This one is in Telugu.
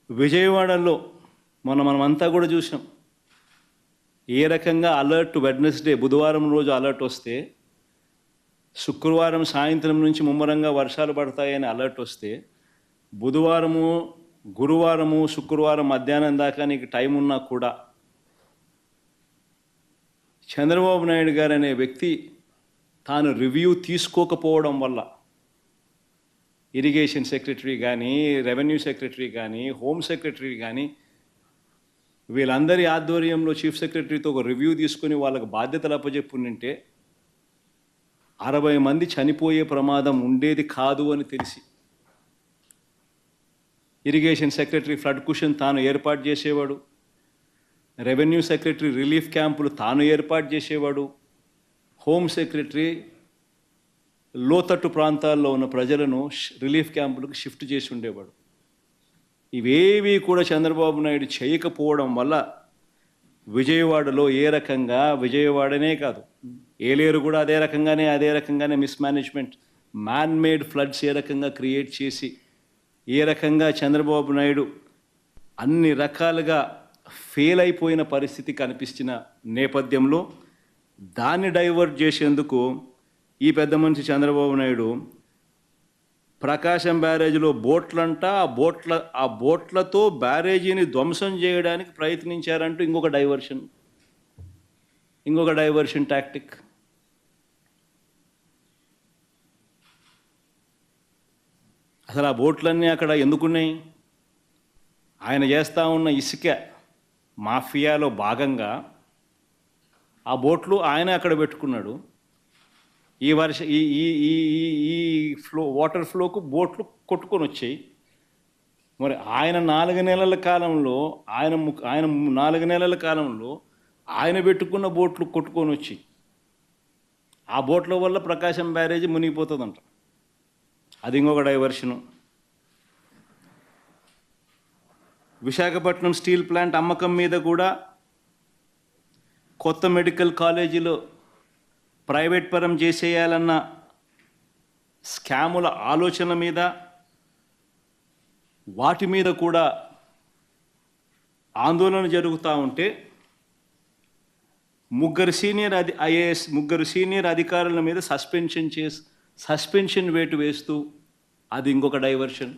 విజయవాడలో మనమంతా కూడా చూసాం. ఏ రకంగా అలర్ట్ వెడ్నెస్డే బుధవారం రోజు అలర్ట్ వస్తే, శుక్రవారం సాయంత్రం నుంచి ముమ్మరంగా వర్షాలు పడతాయని అలర్ట్ వస్తే, బుధవారము, గురువారము, శుక్రవారం మధ్యాహ్నం దాకా నీకు టైం ఉన్నా కూడా చంద్రబాబు నాయుడు గారు అనే వ్యక్తి తాను రివ్యూ తీసుకోకపోవడం వల్ల ఇరిగేషన్ సెక్రటరీ కానీ, రెవెన్యూ సెక్రటరీ కానీ, హోమ్ సెక్రటరీ కానీ వీళ్ళందరి ఆధ్వర్యంలో చీఫ్ సెక్రటరీతో ఒక రివ్యూ తీసుకొని వాళ్ళకు బాధ్యతలు అప్పచెప్పుంటే 60 మంది చనిపోయే ప్రమాదం ఉండేది కాదు అని తెలిసి ఇరిగేషన్ సెక్రటరీ ఫ్లడ్ కుషన్ తాను ఏర్పాటు చేసేవాడు, రెవెన్యూ సెక్రటరీ రిలీఫ్ క్యాంపులు తాను ఏర్పాటు చేసేవాడు, హోమ్ సెక్రటరీ లోతట్టు ప్రాంతాల్లో ఉన్న ప్రజలను రిలీఫ్ క్యాంపులకు షిఫ్ట్ చేసి ఉండేవాడు. ఇవేవి కూడా చంద్రబాబు నాయుడు చేయకపోవడం వల్ల విజయవాడలో ఏ రకంగా, విజయవాడనే కాదు ఏలేరు కూడా అదే రకంగానే మిస్మేనేజ్మెంట్, మ్యాన్ మేడ్ ఫ్లడ్స్ ఏ రకంగా క్రియేట్ చేసి ఏ రకంగా చంద్రబాబు నాయుడు అన్ని రకాలుగా ఫెయిల్ అయిపోయిన పరిస్థితి కనిపించిన నేపథ్యంలో దాన్ని డైవర్ట్ చేసేందుకు ఈ పెద్ద మనిషి చంద్రబాబు నాయుడు ప్రకాశం బ్యారేజీలో బోట్లంట, ఆ బోట్లతో బ్యారేజీని ధ్వంసం చేయడానికి ప్రయత్నించారంటూ ఇంకొక డైవర్షన్ టాక్టిక్. అసలు ఆ బోట్లన్నీ అక్కడ ఎందుకున్నాయి? ఆయన చేస్తూ ఉన్న ఇసుక మాఫియాలో భాగంగా ఆ బోట్లు ఆయన అక్కడ పెట్టుకున్నాడు. ఈ వాటర్ ఫ్లోకు బోట్లు కొట్టుకొని వచ్చాయి. మరి ఆయన 4 నెలల కాలంలో ఆయన పెట్టుకున్న బోట్లు కొట్టుకొని వచ్చి ఆ బోట్ల వల్ల ప్రకాశం బ్యారేజీ మునిగిపోతుందంట. అది ఇంకొక డైవర్షను. విశాఖపట్నం స్టీల్ ప్లాంట్ అమ్మకం మీద కూడా కొత్త మెడికల్ కాలేజీలో ప్రైవేట్ పరం చేసేయాలన్న స్కాముల ఆలోచన మీద, వాటి మీద కూడా ఆందోళన జరుగుతూ ఉంటే ముగ్గురు సీనియర్ అధికారుల మీద సస్పెన్షన్ వేటు వేస్తూ అది ఇంకొక డైవర్షన్.